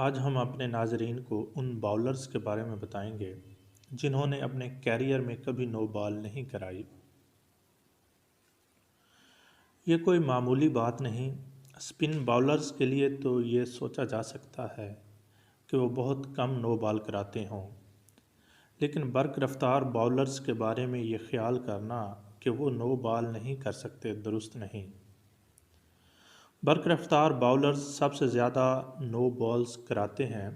آج ہم اپنے ناظرین کو ان باؤلرز کے بارے میں بتائیں گے جنہوں نے اپنے کیریئر میں کبھی نو بال نہیں کرائی۔ یہ کوئی معمولی بات نہیں۔ اسپن باؤلرز کے لیے تو یہ سوچا جا سکتا ہے کہ وہ بہت کم نو بال کراتے ہوں، لیکن برق رفتار باؤلرز کے بارے میں یہ خیال کرنا کہ وہ نو بال نہیں کر سکتے درست نہیں۔ برق رفتار باؤلرز سب سے زیادہ نو بالز کراتے ہیں،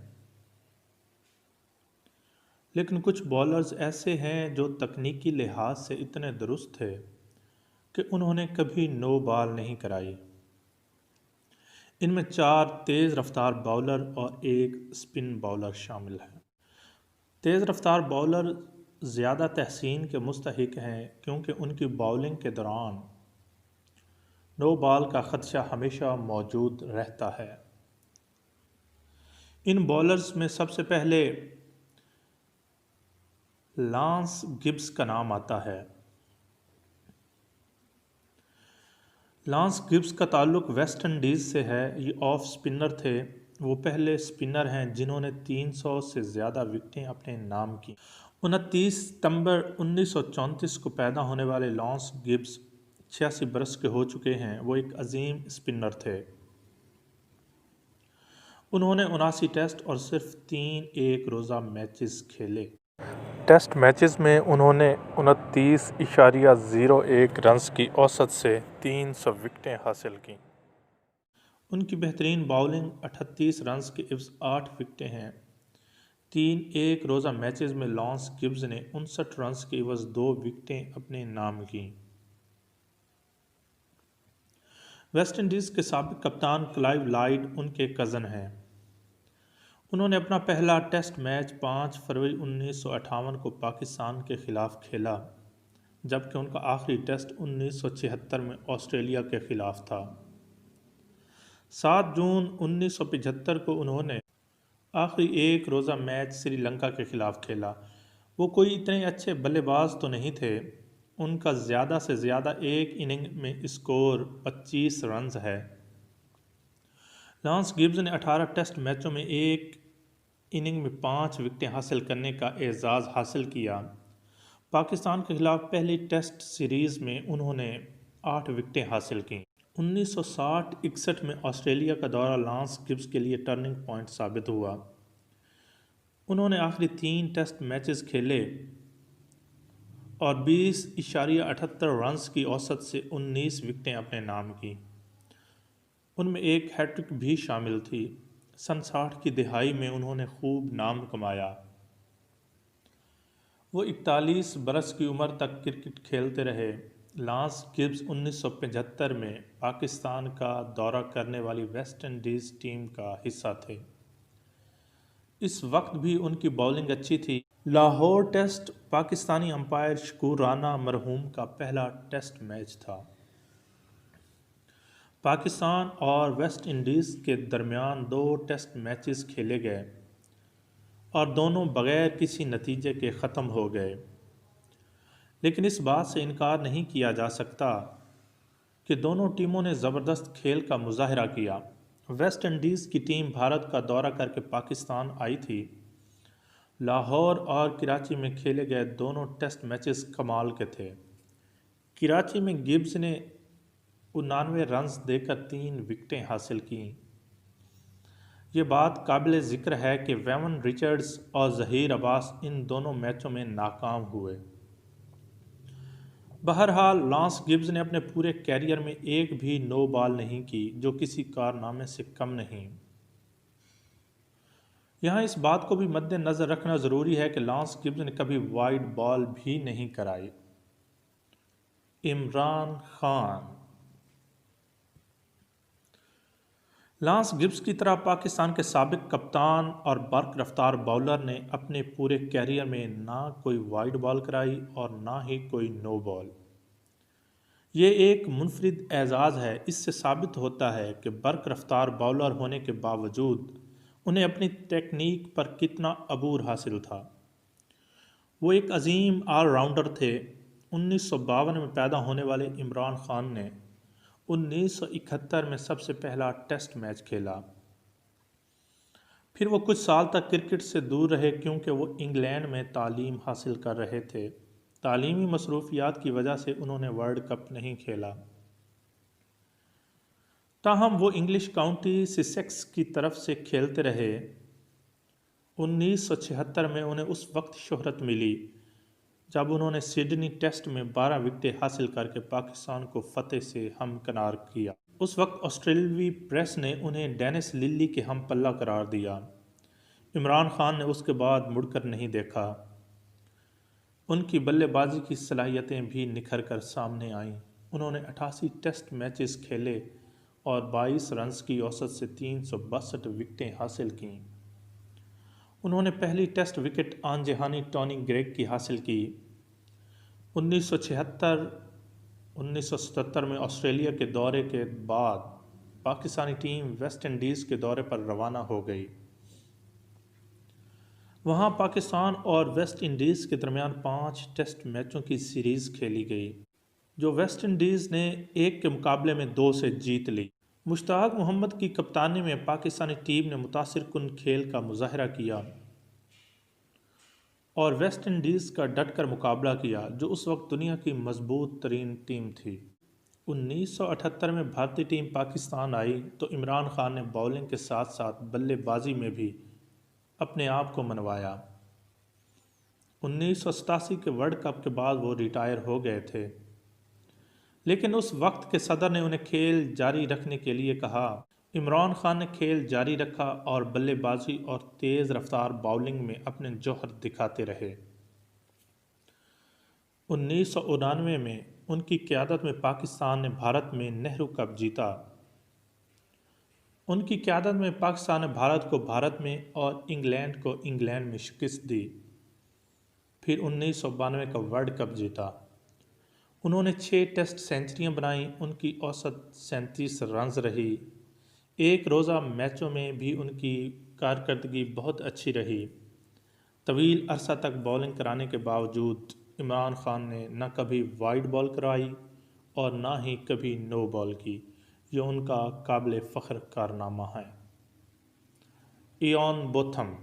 لیکن کچھ بالرز ایسے ہیں جو تکنیکی لحاظ سے اتنے درست تھے کہ انہوں نے کبھی نو بال نہیں کرائی۔ ان میں 4 تیز رفتار باؤلر اور ایک اسپن باؤلر شامل ہیں۔ تیز رفتار باؤلر زیادہ تحسین کے مستحق ہیں کیونکہ ان کی باؤلنگ کے دوران نو بال کا خدشہ ہمیشہ موجود رہتا ہے۔ ان باؤلرز میں سب سے پہلے لانس گبز کا نام آتا ہے۔ لانس گبز کا تعلق ویسٹ انڈیز سے ہے۔ یہ آف سپنر تھے۔ وہ پہلے سپنر ہیں جنہوں نے 300 سے زیادہ وکٹیں اپنے نام کی۔ 29 ستمبر 1934 کو پیدا ہونے والے لانس گبز 86 برس کے ہو چکے ہیں۔ وہ ایک عظیم سپنر تھے۔ انہوں نے 79 ٹیسٹ اور صرف 3 ایک روزہ میچز کھیلے۔ ٹیسٹ میچز میں انہوں نے 29.01 رنز کی اوسط سے 300 وکٹیں حاصل کیں۔ ان کی بہترین باؤلنگ 38 رنز کے عوض 8 وکٹیں ہیں۔ 3 ایک روزہ میچز میں لانس گبز نے 59 رنز کے عوض 2 وکٹیں اپنے نام کیں۔ ویسٹ انڈیز کے سابق کپتان کلائیو لائڈ ان کے کزن ہیں۔ انہوں نے اپنا پہلا ٹیسٹ میچ 5 فروری 1958 کو پاکستان کے خلاف کھیلا، جبکہ ان کا آخری ٹیسٹ 1976 میں آسٹریلیا کے خلاف تھا۔ 7 جون 1975 کو انہوں نے آخری ایک روزہ میچ سری لنکا کے خلاف کھیلا۔ وہ کوئی اتنے اچھے بلے باز تو نہیں تھے۔ ان کا زیادہ سے زیادہ ایک اننگ میں اسکور 25 رنز ہے۔ لانس گبز نے 18 ٹیسٹ میچوں میں ایک اننگ میں 5 وکٹیں حاصل کرنے کا اعزاز حاصل کیا۔ پاکستان کے خلاف پہلی ٹیسٹ سیریز میں انہوں نے 8 وکٹیں حاصل کیں۔ 1960-61 میں آسٹریلیا کا دورہ لانس گبز کے لیے ٹرننگ پوائنٹ ثابت ہوا۔ انہوں نے آخری 3 ٹیسٹ میچز کھیلے اور 20.78 رنز کی اوسط سے 19 وکٹیں اپنے نام کی۔ ان میں ایک ہیٹ ٹرک بھی شامل تھی۔ سن 60 کی دہائی میں انہوں نے خوب نام کمایا۔ وہ 41 برس کی عمر تک کرکٹ کھیلتے رہے۔ لانس گبز 1975 میں پاکستان کا دورہ کرنے والی ویسٹ انڈیز ٹیم کا حصہ تھے۔ اس وقت بھی ان کی باؤلنگ اچھی تھی۔ لاہور ٹیسٹ پاکستانی امپائر شکور رانا مرحوم کا پہلا ٹیسٹ میچ تھا۔ پاکستان اور ویسٹ انڈیز کے درمیان 2 ٹیسٹ میچز کھیلے گئے اور دونوں بغیر کسی نتیجے کے ختم ہو گئے، لیکن اس بات سے انکار نہیں کیا جا سکتا کہ دونوں ٹیموں نے زبردست کھیل کا مظاہرہ کیا۔ ویسٹ انڈیز کی ٹیم بھارت کا دورہ کر کے پاکستان آئی تھی۔ لاہور اور کراچی میں کھیلے گئے دونوں ٹیسٹ میچز کمال کے تھے۔ کراچی میں گبز نے 99 رنز دے کر 3 وکٹیں حاصل کیں۔ یہ بات قابل ذکر ہے کہ ویون رچرڈز اور ظہیر عباس ان دونوں میچوں میں ناکام ہوئے۔ بہرحال لانس گبز نے اپنے پورے کیریئر میں ایک بھی نو بال نہیں کی، جو کسی کارنامے سے کم نہیں۔ یہاں اس بات کو بھی مد نظر رکھنا ضروری ہے کہ لانس گبز نے کبھی وائڈ بال بھی نہیں کرائی۔ عمران خان۔ لانس گبز کی طرح پاکستان کے سابق کپتان اور برق رفتار باؤلر نے اپنے پورے کیریئر میں نہ کوئی وائڈ بال کرائی اور نہ ہی کوئی نو بال۔ یہ ایک منفرد اعزاز ہے۔ اس سے ثابت ہوتا ہے کہ برق رفتار باؤلر ہونے کے باوجود انہیں اپنی ٹیکنیک پر کتنا عبور حاصل تھا۔ وہ ایک عظیم آل راؤنڈر تھے۔ 1952 میں پیدا ہونے والے عمران خان نے 1971 میں سب سے پہلا ٹیسٹ میچ کھیلا۔ پھر وہ کچھ سال تک کرکٹ سے دور رہے کیونکہ وہ انگلینڈ میں تعلیم حاصل کر رہے تھے۔ تعلیمی مصروفیات کی وجہ سے انہوں نے ورلڈ کپ نہیں کھیلا۔ تاہم وہ انگلش کاؤنٹی سسیکس کی طرف سے کھیلتے رہے۔ 1976 میں انہیں اس وقت شہرت ملی جب انہوں نے سڈنی ٹیسٹ میں 12 وکٹیں حاصل کر کے پاکستان کو فتح سے ہمکنار کیا۔ اس وقت آسٹریلوی پریس نے انہیں ڈینس للی کے ہم پلہ قرار دیا۔ عمران خان نے اس کے بعد مڑ کر نہیں دیکھا۔ ان کی بلے بازی کی صلاحیتیں بھی نکھر کر سامنے آئیں۔ انہوں نے 88 ٹیسٹ میچز کھیلے اور 22 رنز کی اوسط سے 362 وکٹیں حاصل کیں۔ انہوں نے پہلی ٹیسٹ وکٹ آنجہانی ٹونی گریگ کی حاصل کی۔ 1977 میں آسٹریلیا کے دورے کے بعد پاکستانی ٹیم ویسٹ انڈیز کے دورے پر روانہ ہو گئی۔ وہاں پاکستان اور ویسٹ انڈیز کے درمیان 5 ٹیسٹ میچوں کی سیریز کھیلی گئی جو ویسٹ انڈیز نے 1 کے مقابلے میں 2 سے جیت لی۔ مشتاق محمد کی کپتانی میں پاکستانی ٹیم نے متاثر کن کھیل کا مظاہرہ کیا اور ویسٹ انڈیز کا ڈٹ کر مقابلہ کیا جو اس وقت دنیا کی مضبوط ترین ٹیم تھی۔ 1978 میں بھارتی ٹیم پاکستان آئی تو عمران خان نے باؤلنگ کے ساتھ ساتھ بلے بازی میں بھی اپنے آپ کو منوایا۔ 1987 کے ورلڈ کپ کے بعد وہ ریٹائر ہو گئے تھے، لیکن اس وقت کے صدر نے انہیں کھیل جاری رکھنے کے لیے کہا۔ عمران خان نے کھیل جاری رکھا اور بلے بازی اور تیز رفتار باؤلنگ میں اپنے جوہر دکھاتے رہے۔ 1999 میں ان کی قیادت میں پاکستان نے بھارت میں نہرو کپ جیتا۔ ان کی قیادت میں پاکستان نے بھارت کو بھارت میں اور انگلینڈ کو انگلینڈ میں شکست دی۔ پھر 1992 کا ورلڈ کپ جیتا۔ انہوں نے 6 ٹیسٹ سینچریاں بنائیں۔ ان کی اوسط 37 رنز رہی۔ ایک روزہ میچوں میں بھی ان کی کارکردگی بہت اچھی رہی۔ طویل عرصہ تک باؤلنگ کرانے کے باوجود عمران خان نے نہ کبھی وائڈ بال کرائی اور نہ ہی کبھی نو بال کی۔ یہ ان کا قابل فخر کارنامہ ہے۔ ایان بوتھم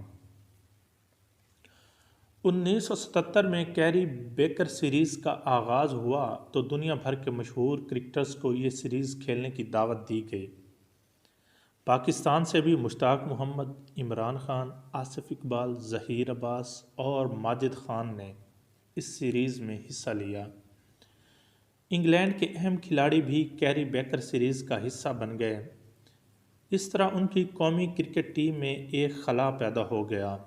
1977 میں کیری بیکر سیریز کا آغاز ہوا تو دنیا بھر کے مشہور کرکٹرز کو یہ سیریز کھیلنے کی دعوت دی گئی۔ پاکستان سے بھی مشتاق محمد، عمران خان، آصف اقبال، ظہیر عباس اور ماجد خان نے اس سیریز میں حصہ لیا۔ انگلینڈ کے اہم کھلاڑی بھی کیری بیکر سیریز کا حصہ بن گئے۔ اس طرح ان کی قومی کرکٹ ٹیم میں ایک خلا پیدا ہو گیا۔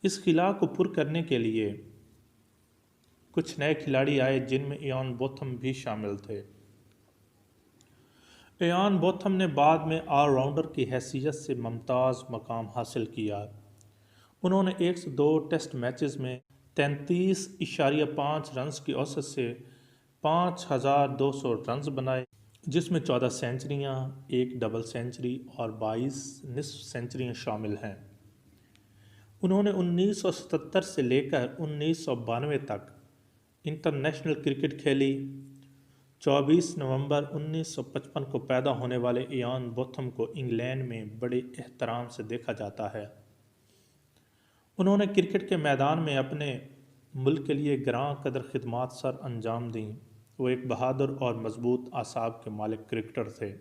اس خلا کو پر کرنے کے لیے کچھ نئے کھلاڑی آئے جن میں ایان بوتھم بھی شامل تھے۔ ایان بوتھم نے بعد میں آل راؤنڈر کی حیثیت سے ممتاز مقام حاصل کیا۔ انہوں نے 102 ٹیسٹ میچز میں 33.5 رنز کی اوسط سے 5200 رنز بنائے، جس میں 14 سینچریاں، 1 ڈبل سینچری اور 22 نصف سینچریاں شامل ہیں۔ انہوں نے 1977 سے لے کر 1992 تک انٹرنیشنل کرکٹ کھیلی۔ 24 نومبر 1955 کو پیدا ہونے والے ایان بوتھم کو انگلینڈ میں بڑے احترام سے دیکھا جاتا ہے۔ انہوں نے کرکٹ کے میدان میں اپنے ملک کے لیے گراں قدر خدمات سر انجام دیں۔ وہ ایک بہادر اور مضبوط اعصاب کے مالک کرکٹر تھے۔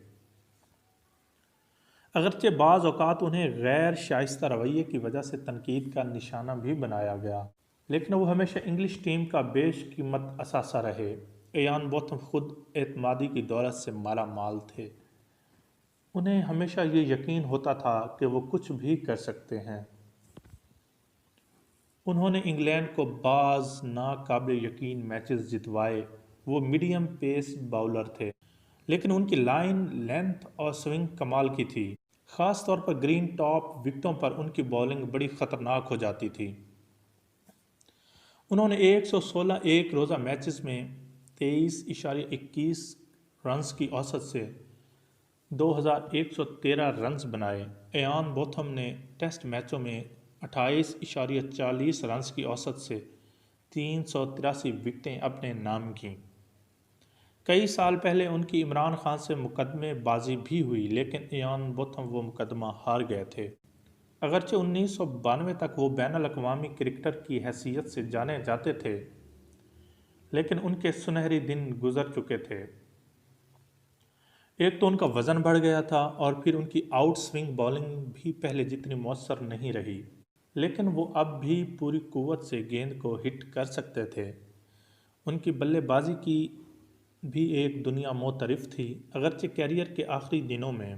اگرچہ بعض اوقات انہیں غیر شائستہ رویے کی وجہ سے تنقید کا نشانہ بھی بنایا گیا، لیکن وہ ہمیشہ انگلش ٹیم کا بیش قیمت اثاثہ رہے۔ ایان بوتھم خود اعتمادی کی دولت سے مالا مال تھے۔ انہیں ہمیشہ یہ یقین ہوتا تھا کہ وہ کچھ بھی کر سکتے ہیں۔ انہوں نے انگلینڈ کو بعض ناقابل یقین میچز جتوائے۔ وہ میڈیم پیس باؤلر تھے، لیکن ان کی لائن لینتھ اور سوئنگ کمال کی تھی۔ خاص طور پر گرین ٹاپ وکٹوں پر ان کی باؤلنگ بڑی خطرناک ہو جاتی تھی۔ انہوں نے 116 ایک روزہ میچز میں 23.21 رنز کی اوسط سے 2113 رنز بنائے۔ ایان بوتھم نے ٹیسٹ میچوں میں 28.40 رنز کی اوسط سے 383 وکٹیں اپنے نام کیں۔ کئی سال پہلے ان کی عمران خان سے مقدمے بازی بھی ہوئی، لیکن ایان بوتھم وہ مقدمہ ہار گئے تھے۔ اگرچہ 1992 تک وہ بین الاقوامی کرکٹر کی حیثیت سے جانے جاتے تھے، لیکن ان کے سنہری دن گزر چکے تھے۔ ایک تو ان کا وزن بڑھ گیا تھا اور پھر ان کی آؤٹ سوئنگ بالنگ بھی پہلے جتنی مؤثر نہیں رہی، لیکن وہ اب بھی پوری قوت سے گیند کو ہٹ کر سکتے تھے۔ ان کی بلے بازی کی بھی ایک دنیا معترف تھی۔ اگرچہ کیریئر کے آخری دنوں میں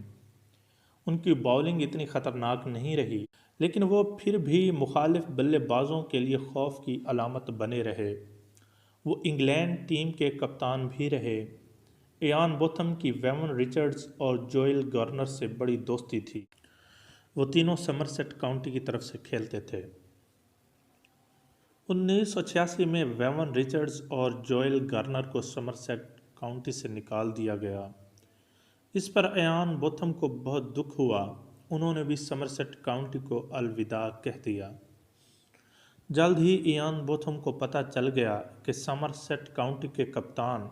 ان کی باؤلنگ اتنی خطرناک نہیں رہی، لیکن وہ پھر بھی مخالف بلے بازوں کے لیے خوف کی علامت بنے رہے۔ وہ انگلینڈ ٹیم کے کپتان بھی رہے۔ ایان بوتھم کی ویون رچرڈز اور جوئل گارنر سے بڑی دوستی تھی۔ وہ تینوں سمرسیٹ کاؤنٹی کی طرف سے کھیلتے تھے۔ 1986 میں ویون رچرڈز اور جوئل گارنر کو سمرسیٹ کاؤنٹی سے نکال دیا گیا۔ اس پر ایان بوتھم کو بہت دکھ ہوا۔ انہوں نے بھی سمرسیٹ کاؤنٹی کو الوداع کہہ دیا۔ جلد ہی ایان بوتھم کو پتہ چل گیا کہ سمرسیٹ کاؤنٹی کے کپتان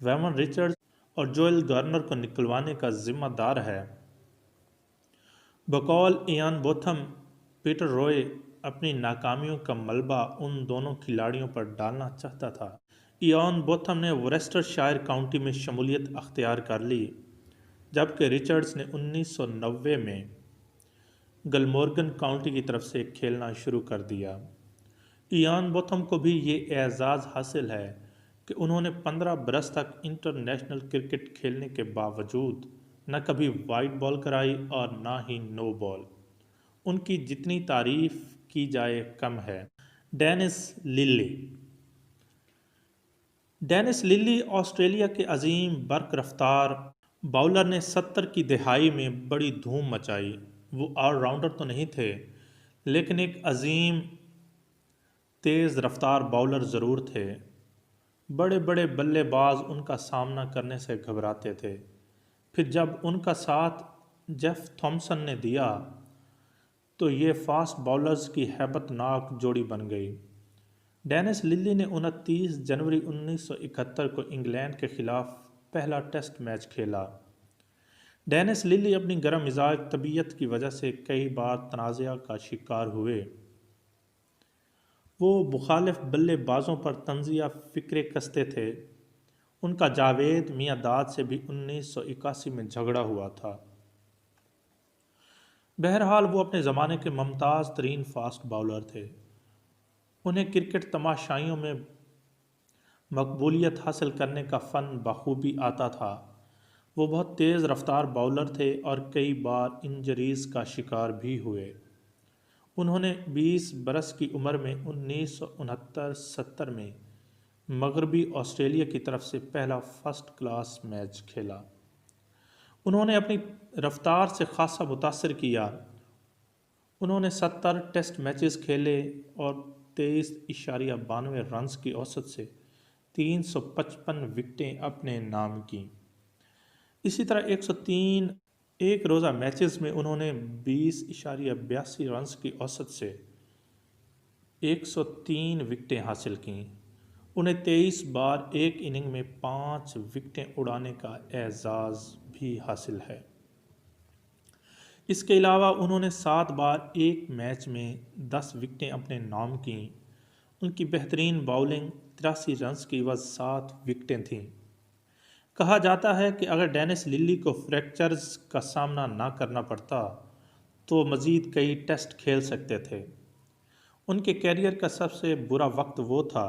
ویون رچرڈز اور جوئل گارنر کو نکلوانے کا ذمہ دار ہے۔ بقول ایان بوتھم، پیٹر روئے اپنی ناکامیوں کا ملبہ ان دونوں کھلاڑیوں پر ڈالنا چاہتا تھا۔ ایان بوتھم نے وورسٹر شائر کاؤنٹی میں شمولیت اختیار کر لی، جبکہ رچرڈز نے 1990 میں گلمورگن کاؤنٹی کی طرف سے کھیلنا شروع کر دیا۔ ایان بوتھم کو بھی یہ اعزاز حاصل ہے کہ انہوں نے 15 برس تک انٹرنیشنل کرکٹ کھیلنے کے باوجود نہ کبھی وائڈ بال کرائی اور نہ ہی نو بال۔ ان کی جتنی تعریف کی جائے کم ہے۔ ڈینس للی ڈینس للی آسٹریلیا کے عظیم برق رفتار باؤلر نے 70 کی دہائی میں بڑی دھوم مچائی۔ وہ آل راؤنڈر تو نہیں تھے، لیکن ایک عظیم تیز رفتار باؤلر ضرور تھے۔ بڑے بڑے بلے باز ان کا سامنا کرنے سے گھبراتے تھے۔ پھر جب ان کا ساتھ جیف تھامسن نے دیا تو یہ فاسٹ باؤلرز کی ہیبت ناک جوڑی بن گئی۔ ڈینس للی نے 29 جنوری 1971 کو انگلینڈ کے خلاف پہلا ٹیسٹ میچ کھیلا۔ ڈینس للی اپنی گرم مزاج طبیعت کی وجہ سے کئی بار تنازعہ کا شکار ہوئے۔ وہ مخالف بلے بازوں پر طنزیہ فکرے کستے تھے۔ ان کا جاوید میاں داد سے بھی 1981 میں جھگڑا ہوا تھا۔ بہرحال وہ اپنے زمانے کے ممتاز ترین فاسٹ باؤلر تھے۔ انہیں کرکٹ تماشائیوں میں مقبولیت حاصل کرنے کا فن بخوبی آتا تھا۔ وہ بہت تیز رفتار باؤلر تھے اور کئی بار انجریز کا شکار بھی ہوئے۔ انہوں نے 20 برس کی عمر میں 1969-70 میں مغربی آسٹریلیا کی طرف سے پہلا فرسٹ کلاس میچ کھیلا۔ انہوں نے اپنی رفتار سے خاصا متاثر کیا۔ انہوں نے 70 ٹیسٹ میچز کھیلے اور 23.92 رنز کی اوسط سے 355 وکٹیں اپنے نام کیں۔ اسی طرح 103 ایک روزہ میچز میں انہوں نے 20.82 رنز کی اوسط سے 103 وکٹیں حاصل کیں۔ انہیں 23 بار ایک اننگ میں 5 وکٹیں اڑانے کا اعزاز بھی حاصل ہے۔ اس کے علاوہ انہوں نے 7 بار ایک میچ میں 10 وکٹیں اپنے نام کیں۔ ان کی بہترین باؤلنگ 83 رنز کی عوض 7 وکٹیں تھیں۔ کہا جاتا ہے کہ اگر ڈینس للی کو فریکچرز کا سامنا نہ کرنا پڑتا تو وہ مزید کئی ٹیسٹ کھیل سکتے تھے۔ ان کے کیریئر کا سب سے برا وقت وہ تھا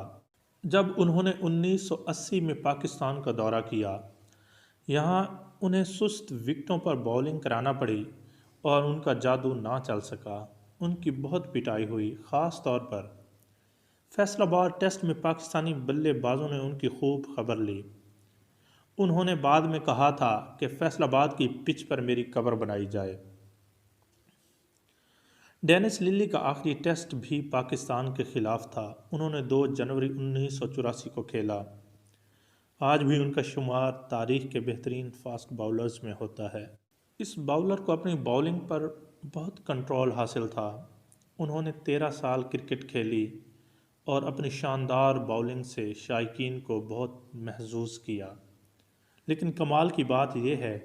جب انہوں نے 1980 میں پاکستان کا دورہ کیا۔ یہاں انہیں سست وکٹوں پر باؤلنگ کرانا پڑی اور ان کا جادو نہ چل سکا۔ ان کی بہت پٹائی ہوئی، خاص طور پر فیصل آباد ٹیسٹ میں پاکستانی بلے بازوں نے ان کی خوب خبر لی۔ انہوں نے بعد میں کہا تھا کہ فیصل آباد کی پچ پر میری قبر بنائی جائے۔ ڈینس للی کا آخری ٹیسٹ بھی پاکستان کے خلاف تھا۔ انہوں نے 2 جنوری 1984 کو کھیلا۔ آج بھی ان کا شمار تاریخ کے بہترین فاسٹ باؤلرز میں ہوتا ہے۔ اس باؤلر کو اپنی باؤلنگ پر بہت کنٹرول حاصل تھا۔ انہوں نے 13 سال کرکٹ کھیلی اور اپنی شاندار باؤلنگ سے شائقین کو بہت محظوظ کیا۔ لیکن کمال کی بات یہ ہے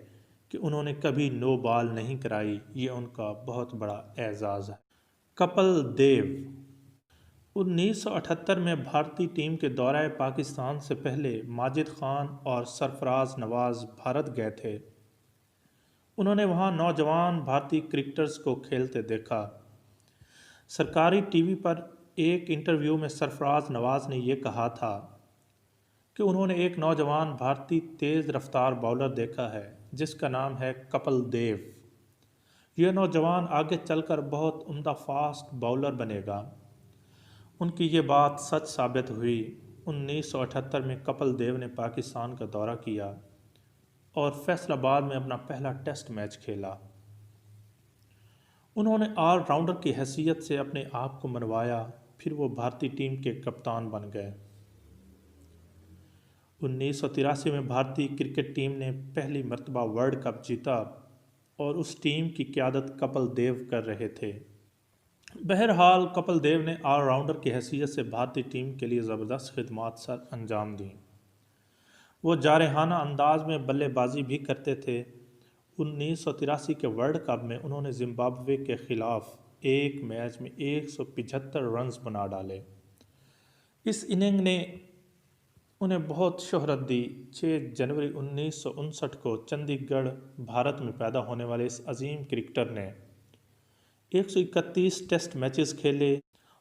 کہ انہوں نے کبھی نو بال نہیں کرائی، یہ ان کا بہت بڑا اعزاز ہے۔ کپل دیو 1978 میں بھارتی ٹیم کے دورہ پاکستان سے پہلے ماجد خان اور سرفراز نواز بھارت گئے تھے۔ انہوں نے وہاں نوجوان بھارتی کرکٹرز کو کھیلتے دیکھا۔ سرکاری ٹی وی پر ایک انٹرویو میں سرفراز نواز نے یہ کہا تھا کہ انہوں نے ایک نوجوان بھارتی تیز رفتار باؤلر دیکھا ہے جس کا نام ہے کپل دیو۔ یہ نوجوان آگے چل کر بہت عمدہ فاسٹ باؤلر بنے گا۔ ان کی یہ بات سچ ثابت ہوئی۔ 1978 میں کپل دیو نے پاکستان کا دورہ کیا اور فیصل آباد میں اپنا پہلا ٹیسٹ میچ کھیلا۔ انہوں نے آل راؤنڈر کی حیثیت سے اپنے آپ کو منوایا، پھر وہ بھارتی ٹیم کے کپتان بن گئے۔ 1983 میں بھارتی کرکٹ ٹیم نے پہلی مرتبہ ورلڈ کپ جیتا اور اس ٹیم کی قیادت کپل دیو کر رہے تھے۔ بہرحال کپل دیو نے آل راؤنڈر کی حیثیت سے بھارتی ٹیم کے لیے زبردست خدمات سر انجام دیں۔ وہ جارحانہ انداز میں بلے بازی بھی کرتے تھے۔ 1983 کے ورلڈ کپ میں انہوں نے زمبابوے کے خلاف ایک میچ میں 175 رنز بنا ڈالے۔ اس اننگ نے انہیں بہت شہرت دی۔ 6 جنوری 1959 کو چندی گڑھ بھارت میں پیدا ہونے والے اس عظیم کرکٹر نے 131 ٹیسٹ میچز کھیلے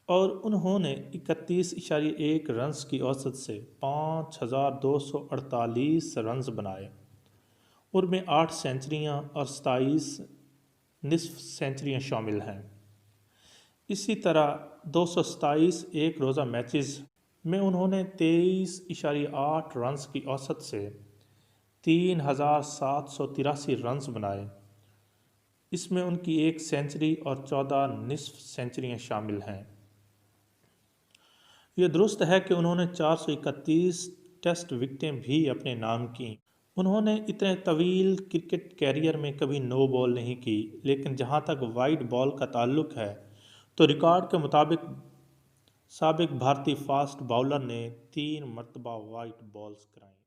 اور انہوں نے 31.1 رنز کی اوسط سے 5248 رنز بنائے۔ ان میں 8 سینچریاں اور 27 نصف سینچریاں شامل ہیں۔ اسی طرح 227 ایک روزہ میچز میں انہوں نے 23.8 رنز کی اوسط سے 3783 رنز بنائے۔ اس میں ان کی 1 سینچری اور 14 نصف سینچریاں شامل ہیں۔ یہ درست ہے کہ انہوں نے 431 ٹیسٹ وکٹیں بھی اپنے نام کیں۔ انہوں نے اتنے طویل کرکٹ کیریئر میں کبھی نو بال نہیں کی، لیکن جہاں تک وائٹ بال کا تعلق ہے تو ریکارڈ کے مطابق سابق بھارتی فاسٹ باؤلر نے 3 مرتبہ وائٹ بالز کرائیں۔